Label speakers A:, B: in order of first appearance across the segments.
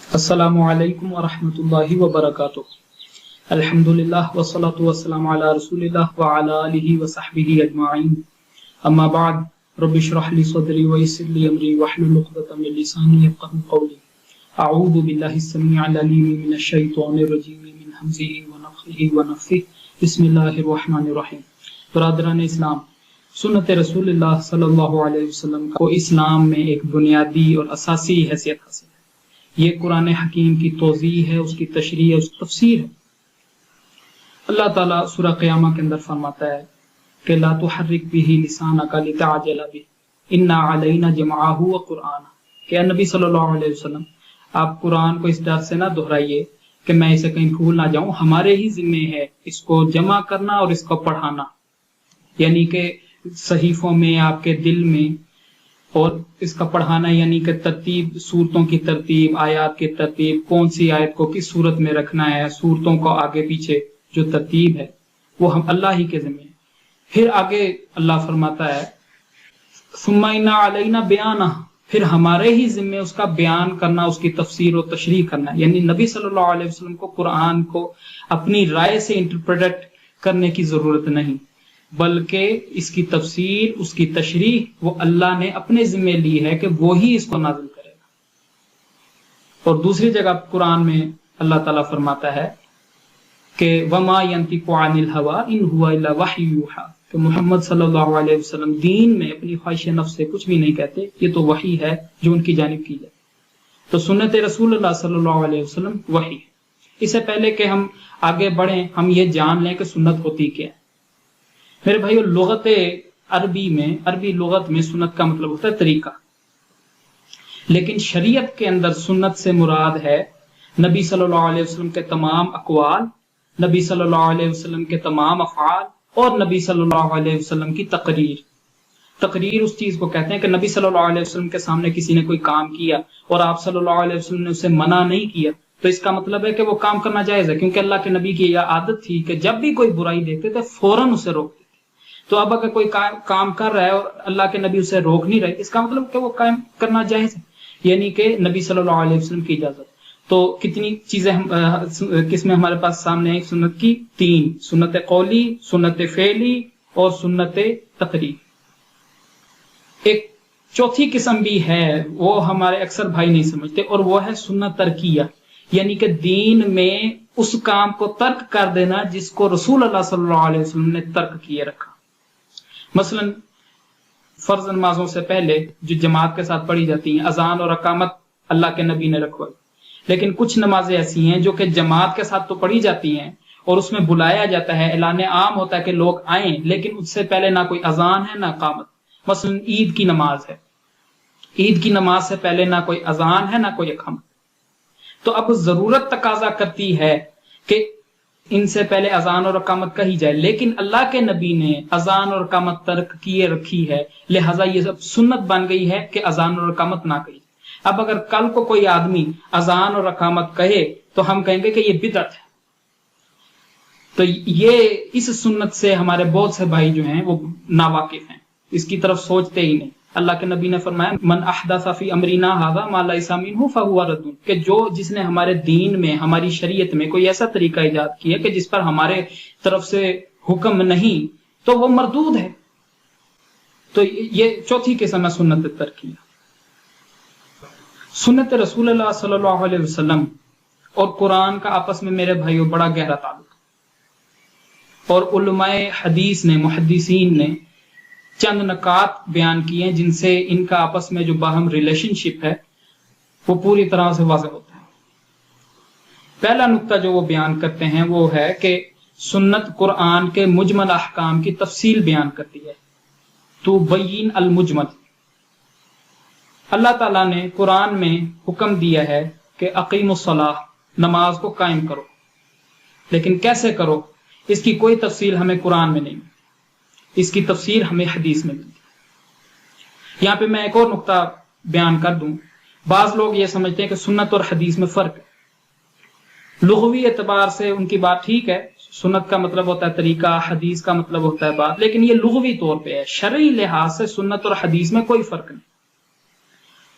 A: अस्सलामु अलैकुम वरहमतुल्लाहि वबरकातुह। अल्हम्दुलिल्लाह वस्सलातु वस्सलामु अला रसूलिल्लाह व अला आलिहि व सहबिहि अजमाइन। अम्मा बाद, रब्बि इश्रह ली सदरी व यस्सिर ली अमरी वहलुल उक़दतम मिन लिसानी यफ़क़हू क़ौली। अऊज़ु बिल्लाहि स्समीइल अलीम मिनश शैतानिर रजीम मिन हमज़िहि व नफ़्ख़िहि व नफ़्थिहि। बिस्मिल्लाहिर रहमानिर रहीम। बरादरान इस्लाम, सुन्नत रसूलुल्लाह सल्लल्लाहु अलैहि वसल्लम को इस्लाम में एक बुनियादी और असासी हैसियत हासिल है। ये कुरान हकीम की तौज़ीह है, उसकी तशरीह है, उसकी तफसीर है। अल्लाह ताला सूरह क़ियामा के अंदर फरमाता है कि ला तुहर्रिक बिही लिसानका लितअजल बिही इन्ना अलैना जमअहु व क़ुरआना। कि नबी सल्लल्लाहु अलैहि वसल्लम, आप कुरान को इस डर से ना दोहराइए कि मैं इसे कहीं भूल ना जाऊं, हमारे ही जिम्मे है इसको जमा करना और इसको पढ़ाना, यानी कि सहीफों में, आपके दिल में, और इसका पढ़ाना यानी कि तरतीब, सूरतों की तरतीब, आयत की तरतीब, कौन सी आयत को किस सूरत में रखना है, सूरतों को आगे पीछे जो तरतीब है वो हम अल्लाह ही के जिम्मे है। फिर आगे अल्लाह फरमाता है सुम्मा इन्ना अलैना बयाना, फिर हमारे ही जिम्मे उसका बयान करना, उसकी तफसीर और तशरीह करना। यानी नबी सल्लल्लाहु अलैहि वसल्लम को कुरान को अपनी राय से इंटरप्रेट करने की जरूरत नहीं, बल्कि इसकी तफसीर, उसकी तशरीह वो अल्लाह ने अपने जिम्मे ली है कि वो ही इसको नाज़िल करेगा। और दूसरी जगह कुरान में अल्लाह ताला फरमाता है कि वमा यंतिकु अनिल हवा इन हुवा इल्ला वह्यु यूहा, कि मोहम्मद सल्लल्लाहु अलैहि वसल्लम दीन में अपनी ख्वाहिश नफ्स से कुछ भी नहीं कहते, ये तो वही है जो उनकी जानिब की जाए। तो सुन्नत रसूलुल्लाह सल्लल्लाहु अलैहि वसल्लम वही है। इससे पहले कि हम आगे बढ़ें, हम ये जान लें कि सुन्नत होती क्या है। मेरे भाइयों, लुगत अरबी में, अरबी लुगत में सुन्नत का मतलब होता है तरीका, लेकिन शरीयत के अंदर सुन्नत से मुराद है नबी सल्लल्लाहु अलैहि वसल्लम के तमाम अक़वाल, नबी सल्लल्लाहु अलैहि वसल्लम के तमाम अफ़आल और नबी सल्लल्लाहु अलैहि वसल्लम की तकरीर। तकरीर उस चीज को कहते हैं कि नबी सल्लल्लाहु अलैहि वसल्लम के सामने किसी ने कोई काम किया और आप सल्लल्लाहु अलैहि वसल्लम ने उसे मना नहीं किया, तो इसका मतलब है कि वो काम करना जायज है, क्योंकि अल्लाह के नबी की यह आदत थी कि जब भी कोई बुराई देखते थे फौरन उसे रोकते थे। तो अब अगर कोई काम कर रहा है और अल्लाह के नबी उसे रोक नहीं रहे, इसका मतलब कि वो काम करना जायज है, यानी कि नबी सल्लल्लाहु अलैहि वसल्लम की इजाजत। तो कितनी चीजें हम किसमें हमारे पास सामने है सुन्नत की? तीन, सुन्नत कौली, सुन्नत फेली और सुन्नत तकरीर। एक चौथी किस्म भी है, वो हमारे अक्सर भाई नहीं समझते, और वो है सुन्नत तरकिया, यानी कि दीन में उस काम को तर्क कर देना जिसको रसूल अल्लाह सल्लल्लाहु अलैहि वसल्लम ने तर्क किए रखा। मसलन फर्ज नमाजों से पहले जो जमात के साथ पढ़ी जाती हैं, अजान और अकामत अल्लाह के नबी ने रखवाई, लेकिन कुछ नमाजें ऐसी हैं जो कि जमात के साथ तो पढ़ी जाती हैं और उसमें बुलाया जाता है, ऐलान आम होता है कि लोग आए, लेकिन उससे पहले ना कोई अजान है ना अकामत। मसलन ईद की नमाज है, ईद की नमाज से पहले ना कोई अजान है ना कोई अकामत। तो अब जरूरत तकाजा करती है कि इनसे पहले अजान और अकामत कही जाए, लेकिन अल्लाह के नबी ने अजान और अकामत तर्क किए रखी है, लिहाजा ये सब सुन्नत बन गई है कि अजान और अकामत ना कही। अब अगर कल को कोई आदमी अजान और अकामत कहे तो हम कहेंगे कि ये बिदअत है। तो ये इस सुन्नत से हमारे बहुत से भाई जो हैं वो नावाकिफ हैं, इसकी तरफ सोचते ही नहीं। अल्लाह के नबी ने फरमाया मन अहदसा फी अमरिना हाज़ा मा लैसा मिन्हु फहुवा रद्दुन, कि जिसने हमारे दीन में, हमारी शरीयत में कोई ऐसा तरीका इजाद किया कि जिस पर हमारे तरफ से हुक्म नहीं, तो वो मरदूद है। तो ये चौथी किस्म है सुन्नत तरकिया। सुन्नत रसूलुल्लाह सल्लल्लाहु अलैहि वसल्लम और कुरान का आपस में मेरे भाइयों बड़ा गहरा ताल्लुक, और उलमाए हदीस ने, मुहद्दिसीन ने चंद नकात बयान किए हैं जिनसे इनका आपस में जो बाहम रिलेशनशिप है वो पूरी तरह से वाज़ेह होता है। पहला नुक्ता जो वो बयान करते हैं वो है कि सुन्नत कुरान के मुजमल अहकाम की तफसील बयान करती है। तो बय्यिन अल मुजमल, अल्लाह ताला ने कुरान में हुक्म दिया है कि अकीमुस्सलाह, नमाज को कायम करो, लेकिन कैसे करो इसकी कोई तफसील हमें कुरान में नहीं, इसकी तफसीर हमें हदीस में मिलती है। यहां पे मैं एक और नुक्ता बयान कर दूं। बाज लोग ये समझते हैं कि सुन्नत और हदीस में फर्क है। लुग़वी एतबार से उनकी बात ठीक है, सुन्नत का मतलब होता है तरीका, हदीस का मतलब होता है बात, लेकिन ये लुग़वी तौर पे है। शरई लिहाज से सुन्नत और हदीस में कोई फर्क नहीं,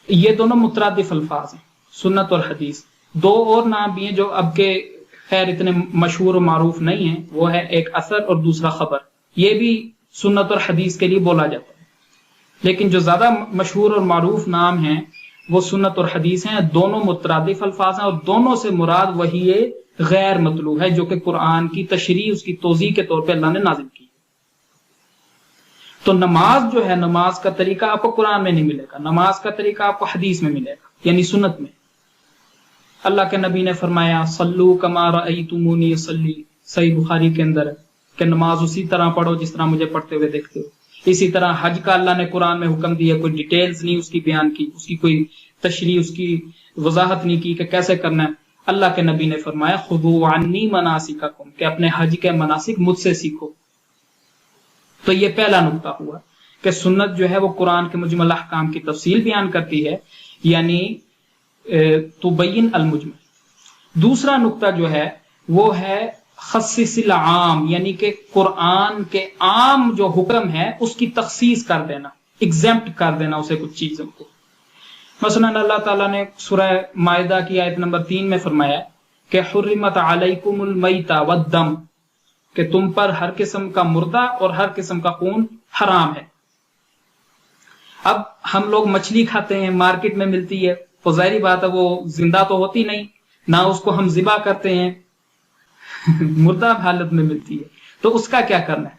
A: ये दोनों मुतरादिफ अल्फाज हैं, सुन्नत और हदीस। دو اور نام بھی ہیں جو اب کے خیر اتنے مشہور و معروف نہیں ہیں، وہ ہے ایک اثر اور دوسرا خبر. یہ بھی سنت اور حدیث کے لیے بولا جاتا ہے، لیکن جو زیادہ مشہور اور معروف نام ہیں وہ سنت اور حدیث ہیں. دونوں مترادف الفاظ ہیں اور دونوں سے مراد وہی غیر مطلوب ہے جو کہ قرآن کی تشریح، اس کی توضیح کے طور پہ اللہ نے نازل کی. تو نماز جو ہے، نماز کا طریقہ آپ کو قرآن میں نہیں ملے گا، نماز کا طریقہ آپ کو حدیث میں ملے گا، یعنی سنت میں. اللہ کے نبی نے فرمایا صلو کما رأیتمونی اصلی، صحیح بخاری کے اندر ہے کہ نماز اسی طرح پڑھو جس طرح مجھے پڑھتے ہوئے دیکھتے ہو. اسی طرح حج کا اللہ نے قرآن میں حکم دیا، کوئی ڈیٹیلز نہیں اس کی بیان کی، اس کی کوئی تشریح، اس کی وضاحت نہیں کی کہ کیسے کرنا ہے. اللہ کے نبی نے فرمایا خذوا عنی مناسککم، کہ اپنے حج کے مناسک مجھ سے سیکھو. تو یہ پہلا نقطہ ہوا کہ سنت جو ہے وہ قرآن کے مجمل احکام کی تفصیل بیان کرتی ہے، یعنی تبین المجمل. دوسرا نقطہ جو ہے وہ ہے خصص العام، یعنی کہ قرآن کے عام جو حکم ہے اس کی تخصیص کر دینا، ایگزیمپٹ کر دینا اسے کچھ چیزوں کو. مثلا اللہ تعالیٰ نے سورہ مائدہ کی آیت نمبر 3 میں فرمایا کہ حرمت علیکم المیتہ والدم، کہ تم پر ہر قسم کا مردہ اور ہر قسم کا خون حرام ہے. اب ہم لوگ مچھلی کھاتے ہیں، مارکیٹ میں ملتی ہے، تو ظاہری بات ہے وہ زندہ تو ہوتی نہیں، نہ اس کو ہم ذبح کرتے ہیں، مردہ حالت میں ملتی ہے، تو اس کا کیا کرنا ہے؟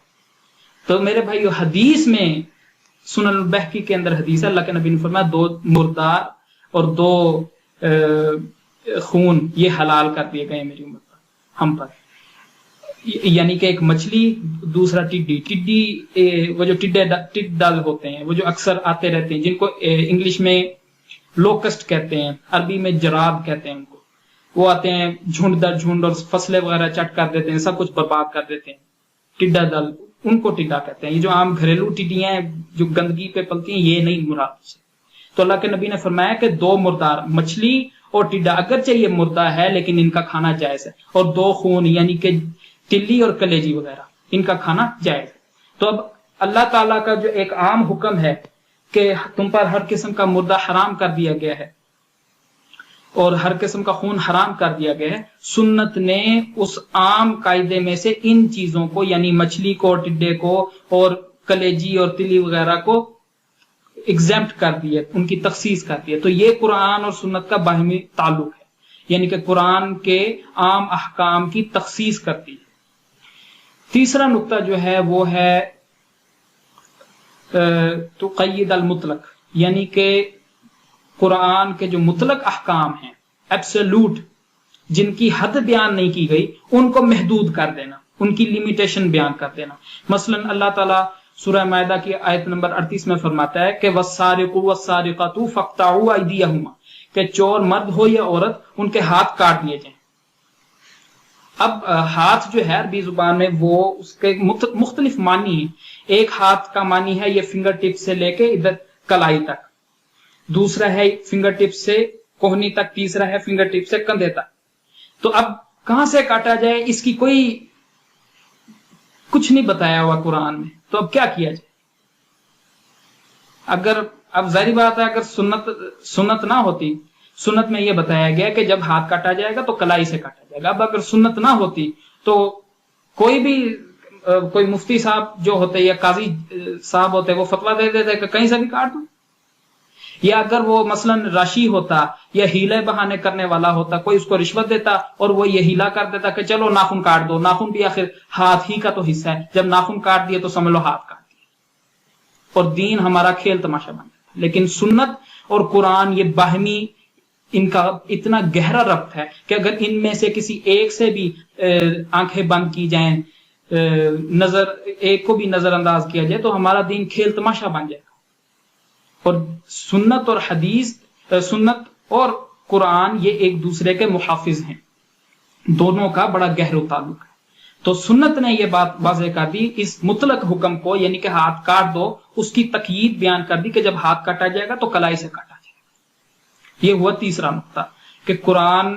A: تو میرے بھائیو حدیث میں سنن البحقی کے اندر حدیث ہے، اللہ کے نبی نے فرمایا 2 مردار اور 2 خون یہ حلال کر دیے گئے میری امت پر، ہم پر. یعنی کہ ایک مچھلی، دوسرا ٹڈی، وہ جو ٹڈال ہوتے ہیں، وہ جو اکثر آتے رہتے ہیں، جن کو انگلش میں لوکسٹ کہتے ہیں، عربی میں جراد کہتے ہیں ان کو. وہ آتے ہیں جھنڈ در جھنڈ اور فصلیں وغیرہ چٹ کر دیتے ہیں، سب کچھ برباد کر دیتے ہیں. ٹڈا دل، ان کو ٹڈا کہتے ہیں. یہ جو عام گھریلو ٹڈیاں ہیں جو گندگی پہ پلتی ہیں، یہ نہیں مراد سے. تو اللہ کے نبی نے فرمایا کہ 2 مردار، مچھلی اور ٹڈا، اگرچہ یہ مردہ ہے لیکن ان کا کھانا جائز ہے، اور 2 خون یعنی کہ تلی اور کلیجی وغیرہ، ان کا کھانا جائز ہے. تو اب اللہ تعالیٰ کا جو ایک عام حکم ہے کہ تم پر ہر قسم کا مردہ حرام کر دیا گیا ہے اور ہر قسم کا خون حرام کر دیا گیا ہے، سنت نے اس عام قاعدے میں سے ان چیزوں کو، یعنی مچھلی کو اور ٹڈے کو اور کلیجی اور تلی وغیرہ کو ایگزیمپٹ کر دیا، ان کی تخصیص کر دیا. تو یہ قرآن اور سنت کا باہمی تعلق ہے، یعنی کہ قرآن کے عام احکام کی تخصیص کرتی ہے. تیسرا نقطہ جو ہے وہ ہے تقید المطلق، یعنی کہ قرآن کے جو مطلق احکام ہیں، ایبسولوٹ، جن کی حد بیان نہیں کی گئی، ان کو محدود کر دینا، ان کی لمیٹیشن بیان کر دینا. مثلا اللہ تعالیٰ سورہ مائدہ کی آیت نمبر 38 میں فرماتا ہے کہ وَالسَّارِقُ وَالسَّارِقَةُ فَاقْطَعُوا أَيْدِيَهُمَا، کہ چور مرد ہو یا عورت، ان کے ہاتھ کاٹ لیے جائیں. اب ہاتھ جو ہے عربی زبان میں وہ اس کے مختلف معنی ہیں. ایک ہاتھ کا معنی ہے یہ فنگر ٹپ سے لے کے ادھر کلائی تک، دوسرا ہے فنگر ٹپ سے کوہنی تک، تیسرا ہے فنگر ٹپ سے کندھے تک. تو اب کہاں سے کاٹا جائے اس کی کوئی کچھ نہیں بتایا ہوا قرآن میں. تو اب کیا کیا جائے؟ اگر اب ظاہری بات ہے اگر سنت نہ ہوتی، سنت میں یہ بتایا گیا کہ جب ہاتھ کاٹا جائے گا تو کلائی سے کاٹا جائے گا. اب اگر سنت نہ ہوتی تو کوئی مفتی صاحب جو ہوتے یا قاضی صاحب ہوتے وہ فتویٰ دے دیتے کہ کہیں سے بھی کاٹ دو. یا اگر وہ مثلا راشی ہوتا یا ہیلے بہانے کرنے والا ہوتا، کوئی اس کو رشوت دیتا اور وہ یہ ہیلا کر دیتا کہ چلو ناخن کاٹ دو، ناخن بھی آخر ہاتھ ہی کا تو حصہ ہے، جب ناخن کاٹ دیے تو سمجھ لو ہاتھ کاٹ دیا، اور دین ہمارا کھیل تماشا بن جاتا. لیکن سنت اور قرآن یہ باہمی ان کا اتنا گہرا ربط ہے کہ اگر ان میں سے کسی ایک سے بھی آنکھیں بند کی جائیں، نظر ایک کو بھی نظر انداز کیا جائے تو ہمارا دین کھیل تماشا بن جائے گا. اور سنت اور حدیث، سنت اور قرآن یہ ایک دوسرے کے محافظ ہیں، دونوں کا بڑا گہرا تعلق ہے. تو سنت نے یہ بات واضح کر دی، اس مطلق حکم کو، یعنی کہ ہاتھ کاٹ دو، اس کی تقیید بیان کر دی کہ جب ہاتھ کاٹا جائے گا تو کلائی سے کاٹا جائے گا. یہ ہوا تیسرا نقطہ کہ قرآن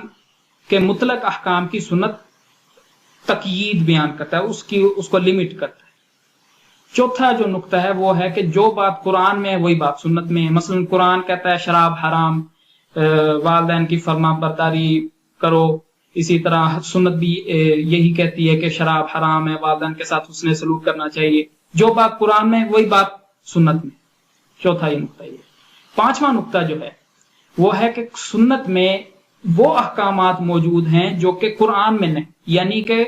A: کے مطلق احکام کی سنت تقیید بیان کرتا ہے، اس کو لمٹ کرتا ہے. چوتھا جو نقطہ ہے وہ ہے کہ جو بات قرآن میں ہے وہی بات سنت میں ہے. مثلا قرآن کہتا ہے شراب حرام، वालिदैन की फर्मा बरदारी करो। इसी तरह सुन्नत भी यही कहती है कि शराब हराम है, वालिदैन के साथ हुस्न सलूक करना चाहिए। जो बात कुरान में वही बात सुन्नत में। चौथा ये नुक्ता ये। पांचवा नुक्ता जो है वो है कि सुन्नत में वो अहकामात मौजूद हैं जो कि कुरान में नहीं, यानी कि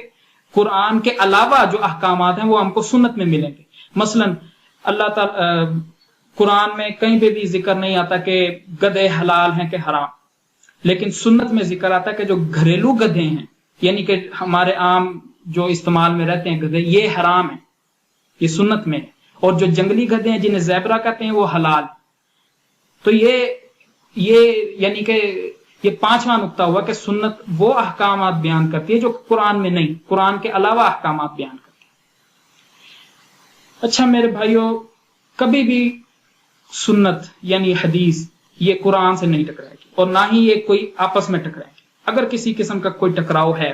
A: कुरान के अलावा जो अहकामात हैं वो हमको सुन्नत में मिलेंगे। मसलन अल्लाह ताला कुरान में कहीं पे भी जिक्र नहीं आता कि गधे हलाल हैं कि हराम, लेकिन सुन्नत में जिक्र आता है कि जो घरेलू गधे हैं, यानी कि हमारे आम जो इस्तेमाल में रहते हैं गधे, ये हराम है, ये सुन्नत में है। और जो जंगली गधे हैं जिन्हें ज़ेबरा कहते हैं वो हलाल। तो ये यानी कि ये पांचवा नुक्ता हुआ कि सुन्नत वो अहकामात बयान करती है जो कुरान में नहीं, कुरान के अलावा अहकामात बयान करती है। अच्छा मेरे भाइयों, कभी भी सुन्नत यानी हदीस ये कुरान से नहीं टकराएगी और ना ही ये कोई आपस में टकराएगी। अगर किसी किस्म का कोई टकराव है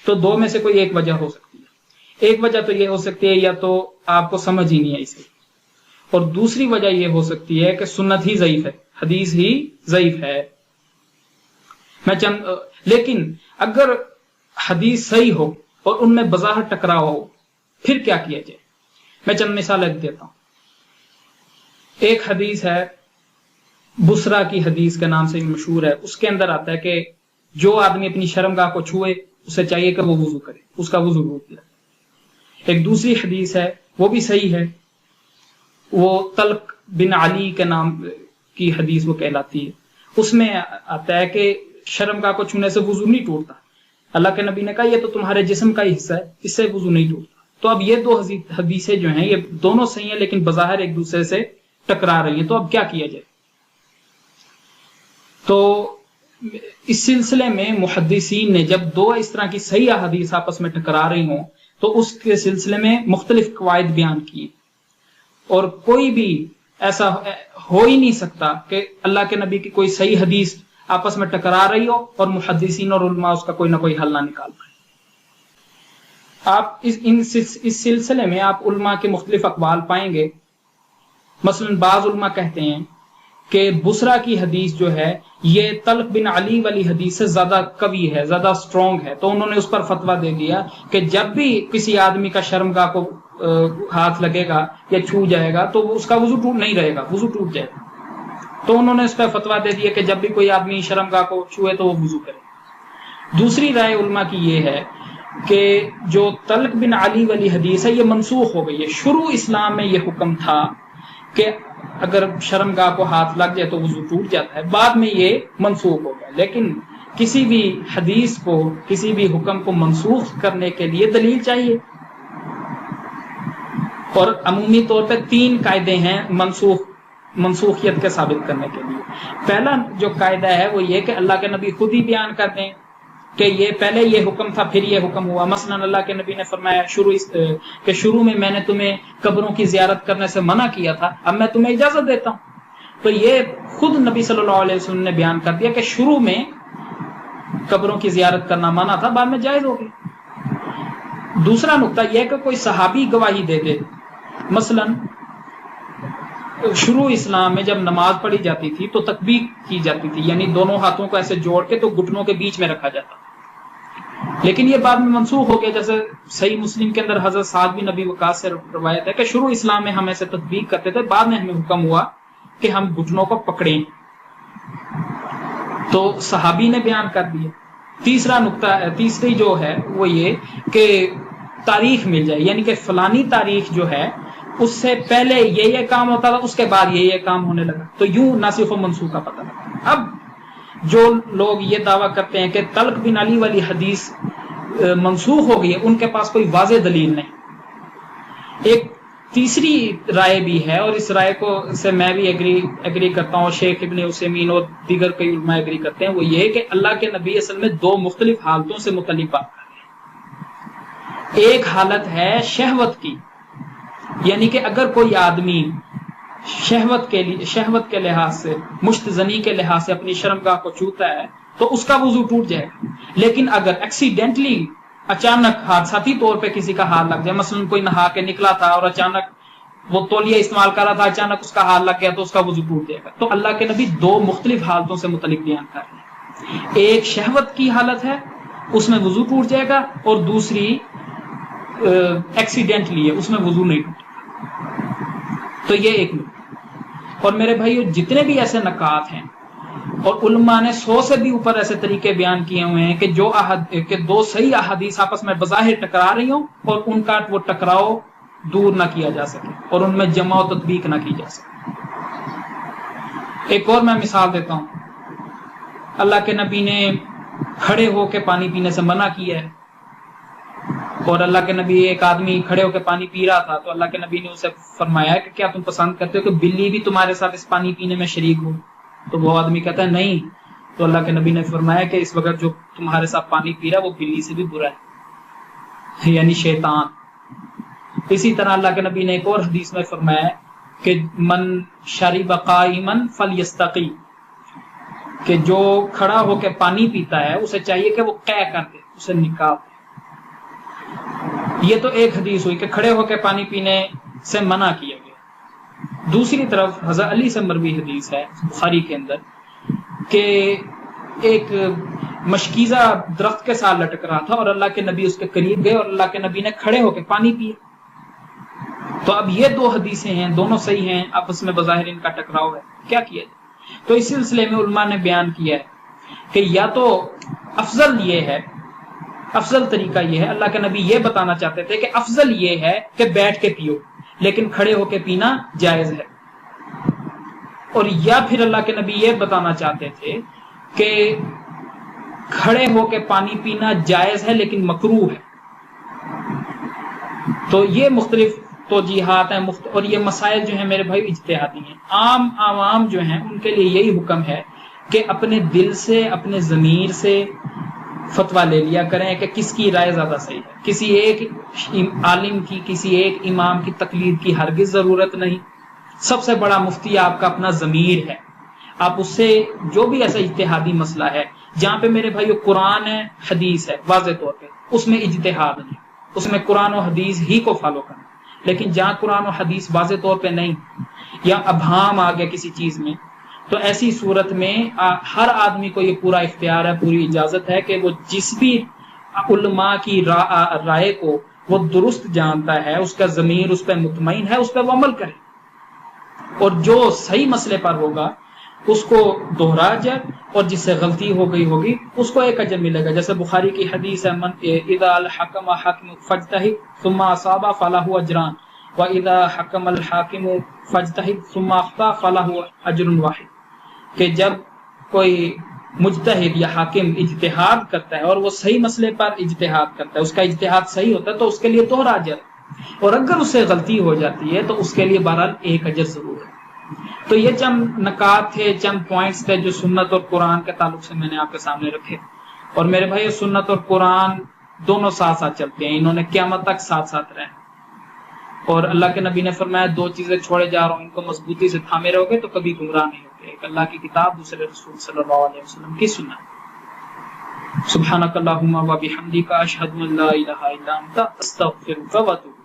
A: तो दो में से कोई एक वजह हो सकती है। एक वजह तो ये हो सकती है या तो आपको समझ ही नहीं आई सही, और दूसरी वजह ये हो सकती है कि सुन्नत ही ज़ईफ है, हदीस ही ज़ईफ है। लेकिन अगर हदीस सही हो और उनमें बज़ाहिर टकराव हो, फिर क्या किया जाए? मैं चंद मिसालें देता हूं। एक हदीस है, बुसरा की हदीस के नाम से मशहूर है। उसके अंदर आता है कि जो आदमी अपनी शर्मगाह को छुए उसे चाहिए कि वो वुजू करे, उसका वुजू टूट जाए। एक दूसरी हदीस है, वो भी सही है, वो तल्क बिन अली के नाम की हदीस वो कहलाती है। उसमें आता है कि शर्मगाह को छूने से वुजू नहीं टूटता। अल्लाह के नबी ने कहा ये तो तुम्हारे जिस्म का ही हिस्सा है, इससे वुजू नहीं टूटता। तो अब ये दो हदीसें जो हैं ये दोनों सही हैं, लेकिन बज़ाहिर एक दूसरे से टकरा रही है। तो अब क्या किया जाए? तो इस सिलसिले में मुहद्दिसीन ने जब दो इस तरह की सही हदीस आपस में टकरा रही हों तो उसके सिलसिले में मुख्तलिफ कवायद बयान किए, और कोई भी ऐसा हो ही नहीं सकता कि अल्लाह के नबी की कोई सही हदीस आपस में टकरा रही हो और मुहद्दिसीन और उलमा उसका कोई ना कोई हल ना निकाल पाए। आप इस सिलसिले में आप उलमा के मुख्तलिफ अक़वाल पाएंगे। मसलन बाज़ उलमा कहते हैं कि बुसरा की हदीस जो है ये तल्क बिन अली वाली हदीस से ज्यादा कवी है, ज्यादा स्ट्रॉन्ग है। तो उन्होंने उस पर फतवा दे दिया कि जब भी किसी आदमी का शर्मगाह को हाथ लगेगा या छू जाएगा तो उसका वुजू टूट नहीं रहेगा, वुजू टूट जाएगा। तो उन्होंने उस पर फतवा दे दिया कि जब भी कोई आदमी शर्मगाह को छुए तो वो वुजू करे। दूसरी राय उलमा की ये है कि जो तल्क बिन अली वाली हदीस है ये मनसूख हो गई है। शुरू इस्लाम में ये हुक्म था कि अगर शर्मगाह को हाथ लग जाए तो वुजू टूट जाता है, बाद में ये मनसूख हो गया। लेकिन किसी भी हदीस को, किसी भी हुक्म को मनसूख करने के लिए दलील चाहिए, और अमूमी तौर पे 3 कायदे हैं मनसूखियत के साबित करने के लिए। पहला जो कायदा है वो ये कि अल्लाह के नबी खुद ही बयान कर दें कि ये पहले ये हुक्म था फिर ये हुक्म हुआ। मसलन अल्लाह के नबी ने फरमाया शुरू में मैंने तुम्हें कब्रों की जियारत करने से मना किया था, अब मैं तुम्हें इजाजत देता हूं। तो ये खुद नबी सल्लल्लाहु अलैहि वसल्लम ने बयान कर दिया कि शुरू में कब्रों की जियारत करना मना था, बाद में जायज हो गई। दूसरा नुक्ता यह है कि कोई सहाबी गवाही दे दे। मसलन शुरू इस्लाम में जब नमाज पढ़ी जाती थी तो तकबीर की जाती थी, यानी दोनों हाथों को ऐसे जोड़ के तो घुटनों के बीच में रखा जाता। लेकिन ये बाद में मनसूख हो गया। जैसे सही मुस्लिम के अंदर हजरत साद बिन नबी वकास से रवायत है कि शुरू इस्लाम में हम ऐसे तकबीर करते थे, बाद में हमें हुक्म हुआ कि हम घुटनों को पकड़ें। तो सहाबी ने बयान कर दिया। तीसरी जो है वो ये कि तारीख मिल जाए, यानी कि फलानी तारीख जो है उससे पहले ये काम होता था, उसके बाद ये काम होने लगा। तो यूं नासिख व मनसूख का पता लगा। अब जो लोग ये दावा करते हैं कि तल्क बिन अली वाली हदीस मनसूख हो गई है, उनके पास कोई वाज़ेह दलील नहीं। एक तीसरी राय भी है और इस राय को से मैं भी एग्री करता हूँ, शेख इब्न उसैमीन और दीगर कई उलमा एग्री करते हैं। वो ये कि अल्लाह के नबी असल में 2 मुख्तलिफ हालतों से मुतल्लिक बात कर रहे हैं। एक हालत है शहवत की, यानी कि अगर कोई आदमी शहवत के लिहाज से, मुश्तजनी के लिहाज से अपनी शर्मगाह को छूता है तो उसका वुजू टूट जाएगा। लेकिन अगर एक्सीडेंटली अचानक हादसाती तौर पे किसी का हाथ लग जाए, मसलन कोई नहा के निकला था और अचानक वो तौलिया इस्तेमाल कर रहा था, अचानक उसका हाथ लग गया तो उसका वजू टूट जाएगा। तो अल्लाह के नबी दो मुख्तलिफ हालतों से मुतलिक बयान कर रहे हैं। एक शहवत की हालत है, उसमें वजू टूट जाएगा, और दूसरी एक्सीडेंटली है, उसमें वजू नहीं टूटेगा। तो ये एक नुकता। और मेरे भाइयों, जितने भी ऐसे नकात हैं, और उलमा ने 100 से भी ऊपर ऐसे तरीके बयान किए हुए हैं कि जो कि दो सही अहादीस आपस में बज़ाहिर टकरा रही हो और उनका वो टकराव दूर ना किया जा सके और उनमें जमा और तत्बीक ना की जा सके। एक और मैं मिसाल देता हूं। अल्लाह के नबी ने खड़े होकर पानी पीने से मना किया है, और अल्लाह के नबी, एक आदमी खड़े होकर पानी पी रहा था तो अल्लाह के नबी ने उसे फरमाया कि क्या तुम पसंद करते हो कि बिल्ली भी तुम्हारे साथ इस पानी पीने में शरीक हो? तो वो आदमी कहता है नहीं। तो अल्लाह के नबी ने फरमाया कि इस वक्त जो तुम्हारे साथ पानी पी रहा है वो बिल्ली से भी बुरा है, यानी शैतान। इसी तरह अल्लाह के नबी ने एक और हदीस में फरमाया कि मन शरीब काइमन फलयस्तकी, कि जो खड़ा होकर पानी पीता है उसे चाहिए कि वो कै कर दे, उसे निकाल दे। ये तो एक हदीस हुई कि खड़े होकर पानी पीने से मना किया गया। दूसरी तरफ हज़रत अली से मरवी हदीस है बुखारी के अंदर कि एक मशकीज़ा दरख्त के साथ लटक रहा था और अल्लाह के नबी उसके करीब गए और अल्लाह के नबी ने खड़े होकर पानी पिया। तो अब ये दो हदीसें हैं, दोनों सही हैं, आपस में बज़ाहिर इनका टकराव है, क्या किया जाए? तो इस सिलसिले में उलमा ने बयान किया है कि या तो अफजल ये है, अफजल तरीका ये है, अल्लाह के नबी ये बताना चाहते थे कि अफजल ये है कि बैठ के पियो, लेकिन खड़े होके पीना जायज है। और या फिर अल्लाह के नबी ये बताना चाहते थे कि खड़े होके पानी पीना जायज है लेकिन मकरूह है। तो ये मुख्तलिफ तौजीहात हैं, और ये मसाइल जो है मेरे भाई इज्तिहादी हैं। आम आवाम जो हैं उनके लिए यही हुक्म है कि अपने दिल से, अपने ज़मीर से फतवा ले लिया करें कि किसकी राय ज्यादा सही है। किसी एक आलिम की, किसी एक इमाम की तकलीद की हरगिज जरूरत नहीं। सबसे बड़ा मुफ्ती आपका अपना ज़मीर है। आप उससे जो भी ऐसा इज्तिहादी मसला है जहां पे मेरे भाइयों कुरान है, हदीस है, वाज़े तौर पे उसमें इज्तिहाद नहीं, उसमें कुरान और हदीस ही को फॉलो करना। लेकिन जहां कुरान और हदीस वाज़े तौर पे नहीं, या अभाम आ गया किसी चीज में, तो ऐसी सूरत में हर आदमी को ये पूरा इख्तियार है, पूरी इजाजत है कि वो जिस भी उलमा की राय को वो दुरुस्त जानता है, उसका ज़मीर उस पर मुतमईन है, उस पर वो अमल करे, और जो सही मसले पर होगा उसको दोहरा जाए, और जिससे गलती हो गई होगी उसको एक अजर मिलेगा। जैसे बुखारी की हदीस है, मन इदा अल हकम हाकिम फजतहिद सुम्मा असाबा फलहु अजरान व इदा हकम अल हाकिम फजतहिद सुम्मा अख्ता फलहु अजरुन वाहिद, कि जब कोई मुजतहिद या हाकिम इज्तिहाद करता है और वो सही मसले पर इज्तिहाद करता है, उसका इज्तिहाद सही होता है तो उसके लिए दोहरा अजर, और अगर उससे गलती हो जाती है तो उसके लिए बहरहाल एक अजर जरूर है। तो ये चंद नकात थे, चंद पॉइंट्स थे जो सुन्नत और कुरान के ताल्लुक से मैंने आपके सामने रखे। और मेरे भाई, सुन्नत और कुरान दोनों साथ साथ चलते हैं, इन्होंने क़यामत तक साथ साथ रहे। और अल्लाह के नबी ने फरमाया, दो चीजें छोड़े जा रहा हूं, इनको मजबूती से थामे रहोगे तो कभी गुमराह नहीं होगे। एक अल्लाह की किताब, दूसरे रसूल सल्लल्लाहु अलैहि वसल्लम की सुन्नत। सुब्हानकल्लाहुम्मा व बिहम्दिका अशहदु अन ला इलाहा इल्ला अंता अस्तगफिरुका व अतूबु।